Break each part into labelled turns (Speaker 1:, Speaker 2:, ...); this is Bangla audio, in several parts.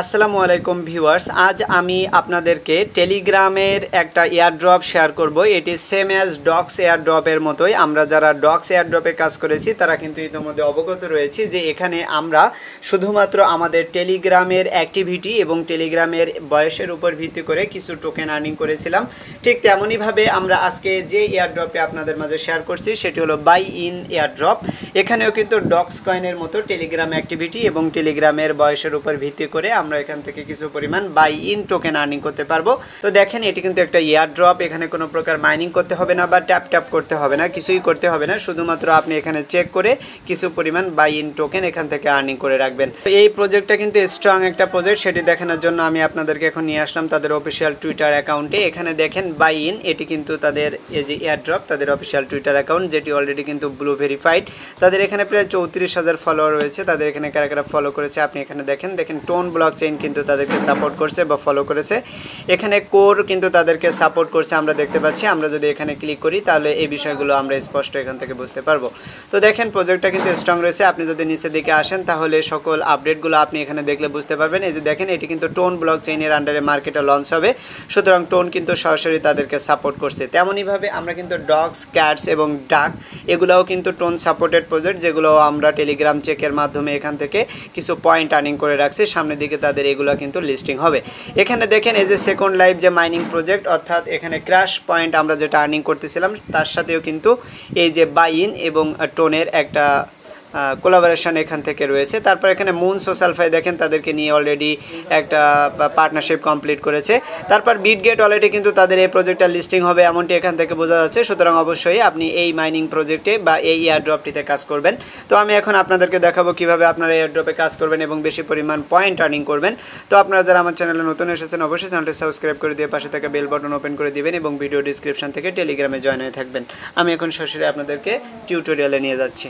Speaker 1: আসসালামু আলাইকুম ভিউয়ার্স, আজ আমি আপনাদেরকে টেলিগ্রামের একটা এয়ারড্রপ শেয়ার করব। এটি সেম অ্যাজ ডক্স এয়ারড্রপের মতোই। আমরা যারা ডক্স এয়ারড্রপে কাজ করেছি তারা কিন্তু ইতিমধ্যে অবগত রয়েছি যে এখানে আমরা শুধুমাত্র আমাদের টেলিগ্রামের অ্যাক্টিভিটি এবং টেলিগ্রামের বয়সের উপর ভিত্তি করে কিছু টোকেন আর্নিং করেছিলাম। ঠিক তেমনইভাবে আমরা আজকে যে এয়ারড্রপটি আপনাদের মাঝে শেয়ার করছি সেটি হলো বাই ইন এয়ারড্রপ। এখানেও কিন্তু ডক্স কয়েনের মতো টেলিগ্রাম অ্যাক্টিভিটি এবং টেলিগ্রামের বয়সের উপর ভিত্তি করে আমরা এখান থেকে কিছু পরিমাণ বাই ইন টোকেন আর্নিং করতে পারবো। তো দেখেন, এটি কিন্তু একটা এয়ারড্রপ। এখানে কোনো প্রকার মাইনিং করতে হবে না বা ট্যাপ করতে হবে না, কিছুই করতে হবে না। শুধুমাত্র আপনি এখানে চেক করে কিছু পরিমাণ বাই ইন টোকেন এখান থেকে আর্নিং করে রাখবেন। তো এই প্রজেক্টটা কিন্তু স্ট্রং একটা প্রজেক্ট, সেটি দেখানোর জন্য আমি আপনাদেরকে এখন নিয়ে আসলাম তাদের অফিসিয়াল টুইটার অ্যাকাউন্টে। এখানে দেখেন বাই ইন, এটি কিন্তু তাদের এই যে এয়ারড্রপ, তাদের অফিসিয়াল টুইটার অ্যাকাউন্ট, যেটি অলরেডি কিন্তু ব্লু ভেরিফাইড। তাদের এখানে প্রায় 34,000 ফলোয়ার রয়েছে। তাদের এখানে কারা কারা ফলো করেছে আপনি এখানে দেখেন টোন ব্লক চেইন কিন্তু তাদেরকে সাপোর্ট করছে বা ফলো করেছে। এখানে কোর কিন্তু তাদেরকে সাপোর্ট করছে আমরা দেখতে পাচ্ছি। আমরা যদি এখানে ক্লিক করি তাহলে এই বিষয়গুলো আমরা স্পষ্ট এখান থেকে বুঝতে পারবো। তো দেখেন, প্রজেক্টটা কিন্তু স্ট্রং রয়েছে। আপনি যদি নিচের দিকে আসেন তাহলে সকল আপডেটগুলো আপনি এখানে দেখলে বুঝতে পারবেন। এই যে দেখেন, এটি কিন্তু টোন ব্লক চেইনের আন্ডারে মার্কেটে লঞ্চ হবে, সুতরাং টোন কিন্তু সরাসরি তাদেরকে সাপোর্ট করছে। তেমনইভাবে আমরা কিন্তু ডগস, ক্যাটস এবং ডাক, এগুলোও কিন্তু টোন সাপোর্টেড প্রজেক্ট, যেগুলো আমরা টেলিগ্রাম চেকের মাধ্যমে এখান থেকে কিছু পয়েন্ট আর্নিং করে রাখছি। সামনের দিকে তাদের এগুলো কিন্তু লিস্টিং হবে। এখানে দেখেন এই যে সেকেন্ড লাইভ যে মাইনিং প্রজেক্ট, অর্থাৎ এখানে ক্র্যাশ পয়েন্ট আমরা যেটা আর্নিং করতেছিলাম তার সাথেও কিন্তু এই যে বাই ইন এবং টোনের একটা কোলাবোরেশন এখান থেকে রয়েছে। তারপর এখানে মুন সোশ্যালফাই দেখেন, তাদেরকে নিয়ে অলরেডি একটা পার্টনারশিপ কমপ্লিট করেছে। তারপর বিটগেট অলরেডি কিন্তু তাদের এই প্রজেক্টটা লিস্টিং হবে এমনটি এখান থেকে বোঝা যাচ্ছে। সুতরাং অবশ্যই আপনি এই মাইনিং প্রজেক্টে বা এই এয়ারড্রপটিতে কাজ করবেন। তো আমি এখন আপনাদেরকে দেখাবো কিভাবে আপনারা এয়ারড্রপে কাজ করবেন এবং বেশি পরিমাণ পয়েন্ট আর্নিং করবেন। তো আপনারা যারা আমার চ্যানেলে নতুন এসেছেন অবশ্যই চ্যানেলটি সাবস্ক্রাইব করে দিয়ে পাশে থেকে বেল বাটন ওপেন করে দিবেন এবং ভিডিও ডিসক্রিপশন থেকে টেলিগ্রামে জয়েন হয়ে থাকবেন। আমি এখন সরাসরি আপনাদেরকে টিউটোরিয়ালে নিয়ে যাচ্ছি।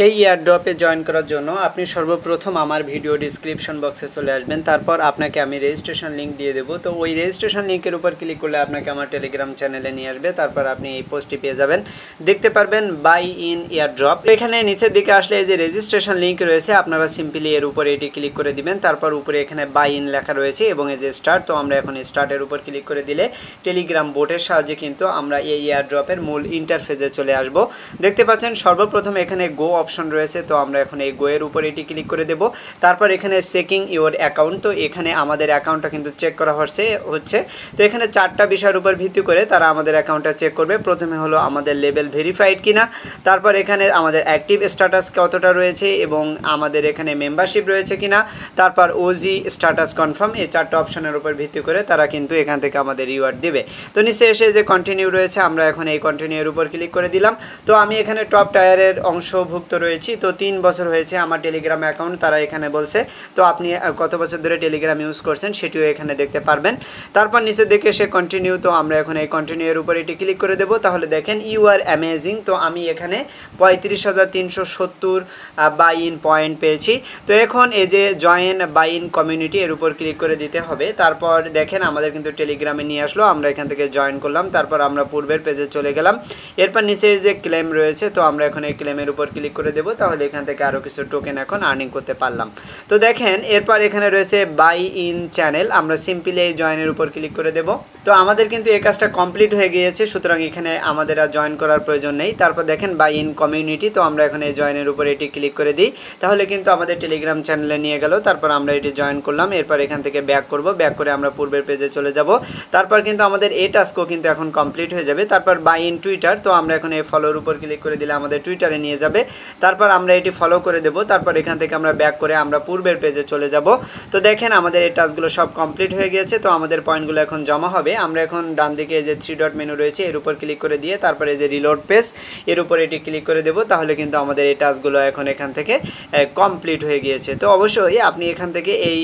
Speaker 1: এই এয়ারড্রপে জয়েন করার জন্য আপনি সর্বপ্রথম আমার ভিডিও ডিসক্রিপশন বক্সে চলে আসবেন। তারপর আপনাকে আমি রেজিস্ট্রেশন লিঙ্ক দিয়ে দেবো। তো ওই রেজিস্ট্রেশন লিঙ্কের উপর ক্লিক করলে আপনাকে আমার টেলিগ্রাম চ্যানেলে নিয়ে আসবে। তারপর আপনি এই পোস্টটি পেয়ে যাবেন, দেখতে পারবেন বাই ইন এয়ারড্রপ। এখানে নিচের দিকে আসলে এই যে রেজিস্ট্রেশন লিঙ্ক রয়েছে, আপনারা সিম্পলি এর উপরে এটি ক্লিক করে দিবেন। তারপর উপরে এখানে বাই ইন লেখা রয়েছে এবং এই যে স্টার্ট, তো আমরা এখন স্টার্টের উপর ক্লিক করে দিলে টেলিগ্রাম বোটের সাহায্যে কিন্তু আমরা এই এয়ারড্রপের মূল ইন্টারফেসে চলে আসব। দেখতে পাচ্ছেন সর্বপ্রথম এখানে গো অপশন রয়েছে, তো আমরা এখন এই গো এর উপর এটি ক্লিক করে দেব। তারপর এখানে চেকিং ইওর অ্যাকাউন্ট, তো এখানে আমাদের অ্যাকাউন্টটা কিন্তু চেক করা হচ্ছে। তো এখানে চারটা বিষয়ের উপর ভিত্তি করে তারা আমাদের অ্যাকাউন্টটা চেক করবে। প্রথমে হলো আমাদের লেভেল ভেরিফাইড কিনা, তারপর এখানে আমাদের অ্যাক্টিভ স্ট্যাটাস কতটা রয়েছে এবং আমাদের এখানে মেম্বারশিপ রয়েছে কিনা, তারপর ওজি স্ট্যাটাস কনফার্ম। এই চারটা অপশনের উপর ভিত্তি করে তারা কিন্তু এখান থেকে আমাদের রিওয়ার্ড দিবে। তো নিচে এসে যে কন্টিনিউ রয়েছে, আমরা এখন এই কন্টিনিউ এর উপর ক্লিক করে দিলাম। তো আমি এখানে টপ টায়ারের অংশভুক্ত রয়েছি। তো 3 বছর হয়েছে আমার টেলিগ্রাম অ্যাকাউন্ট, তারা এখানে বলছে। তো আপনি কত বছর ধরে টেলিগ্রাম ইউজ করছেন সেটিও এখানে দেখতে পারবেন। তারপর নিচে দেখে সে কন্টিনিউ, তো আমরা এখন এই কন্টিনিউ এর উপর এটি ক্লিক করে দেব। তাহলে দেখেন ইউ আর অ্যামেজিং, তো আমি এখানে 35,370 বাই ইন পয়েন্ট পেয়েছি। তো এখন এই যে জয়েন বাই ইন কমিউনিটি এর উপর ক্লিক করে দিতে হবে। তারপর দেখেন আমাদের কিন্তু টেলিগ্রামে নিয়ে আসলো, আমরা এখান থেকে জয়েন করলাম। তারপর আমরা পূর্বের পেজে চলে গেলাম। এরপর নিচে যে ক্লেম রয়েছে, তো আমরা এখন এই ক্লেমের উপর ক্লিক করে দেব। তাহলে এখান থেকে আরও কিছু টোকেন এখন আর্নিং করতে পারলাম। তো দেখেন এরপর এখানে রয়েছে বাই ইন চ্যানেল, আমরা সিম্পলি এই জয়েনের উপর ক্লিক করে দেব। তো আমাদের কিন্তু এই কাজটা কমপ্লিট হয়ে গিয়েছে, সুতরাং এখানে আমাদের আর জয়েন করার প্রয়োজন নেই। তারপর দেখেন বাই ইন কমিউনিটি, তো আমরা এখন এই জয়েনের উপর এটি ক্লিক করে দিই। তাহলে কিন্তু আমাদের টেলিগ্রাম চ্যানেলে নিয়ে গেল। তারপর আমরা এটি জয়েন করলাম। এরপর এখান থেকে ব্যাক করব, ব্যাক করে আমরা পূর্বের পেজে চলে যাব। তারপর কিন্তু আমাদের এই টাস্কও কিন্তু এখন কমপ্লিট হয়ে যাবে। তারপর বাই ইন টুইটার, তো আমরা এখন এই ফলোর উপর ক্লিক করে দিলে আমাদের টুইটারে নিয়ে যাবে। তারপর আমরা এটি ফলো করে দেব। তারপর এখান থেকে আমরা ব্যাক করে আমরা পূর্বের পেজে চলে যাব। তো দেখেন আমাদের এই টাস্কগুলো সব কমপ্লিট হয়ে গিয়েছে। তো আমাদের পয়েন্টগুলো এখন জমা হবে। আমরা এখন ডান দিকে যে 3 ডট মেনু রয়েছে এর উপর ক্লিক করে দিয়ে তারপরে যে রিলোড পেজ এর উপর এটি ক্লিক করে দেব। তাহলে কিন্তু আমাদের এই টাস্কগুলো এখন এখান থেকে কমপ্লিট হয়ে গিয়েছে। তো অবশ্যই আপনি এখান থেকে এই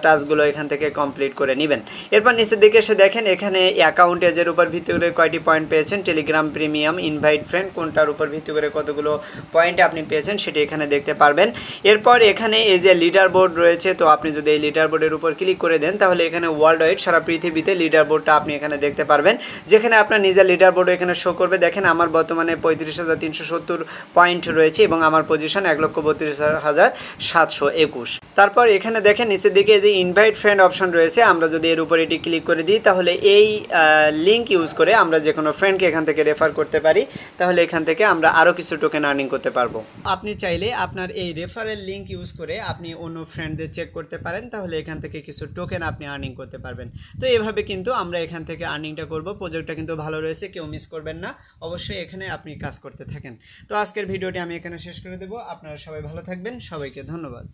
Speaker 1: টাস্কগুলো এখান থেকে কমপ্লিট করে নেবেন। এরপর নিচের দিকে এসে দেখেন এখানে অ্যাকাউন্ট এজের উপর ভিত্তি করে কয়টি পয়েন্ট পেয়েছেন, টেলিগ্রাম প্রিমিয়াম, ইনভাইট ফ্রেন্ড, কোনটার উপর ভিত্তি করে কতগুলো পয়েন্ট আপনি পেয়েছেন সেটি এখানে দেখতে পারবেন। এরপর এখানে এই যে লিডার বোর্ড রয়েছে, তো আপনি যদি এই লিডার বোর্ডের উপর ক্লিক করে দেন তাহলে এখানে ওয়ার্ল্ড ওয়াইড সারা পৃথিবীতে লিডার বোর্ড বোর্ডটা আপনি এখানে দেখতে পারবেন, যেখানে আপনার নিজের লিডার বোর্ড এখানে শো করবে। দেখেন আমার বর্তমানে 35,370 পয়েন্ট রয়েছে এবং আমার পজিশন 1,32,721। তারপর এখানে দেখেন নিচের দিকে যে ইনভাইট ফ্রেন্ড অপশন রয়েছে, আমরা যদি এর উপর এটি ক্লিক করে দিই তাহলে এই লিঙ্ক ইউজ করে আমরা যে কোনো ফ্রেন্ডকে এখান থেকে রেফার করতে পারি। তাহলে এখান থেকে আমরা আরও কিছু টোকেন আর্নিং করতে পারবো। আপনি চাইলে আপনার এই রেফারেল লিঙ্ক ইউজ করে আপনি অন্য ফ্রেন্ডদের চেক করতে পারেন, তাহলে এখান থেকে কিছু টোকেন আপনি আর্নিং করতে পারবেন। তো এভাবে কিন্তু আমরা এখান থেকে আর্নিংটা করব। প্রজেক্টটা কিন্তু ভালো রয়েছে, কেউ মিস করবেন না, অবশ্যই এখানে আপনি কাজ করতে থাকেন। তো আজকের ভিডিওটি আমি এখানে শেষ করে দেবো। আপনারা সবাই ভালো থাকবেন, সবাইকে ধন্যবাদ।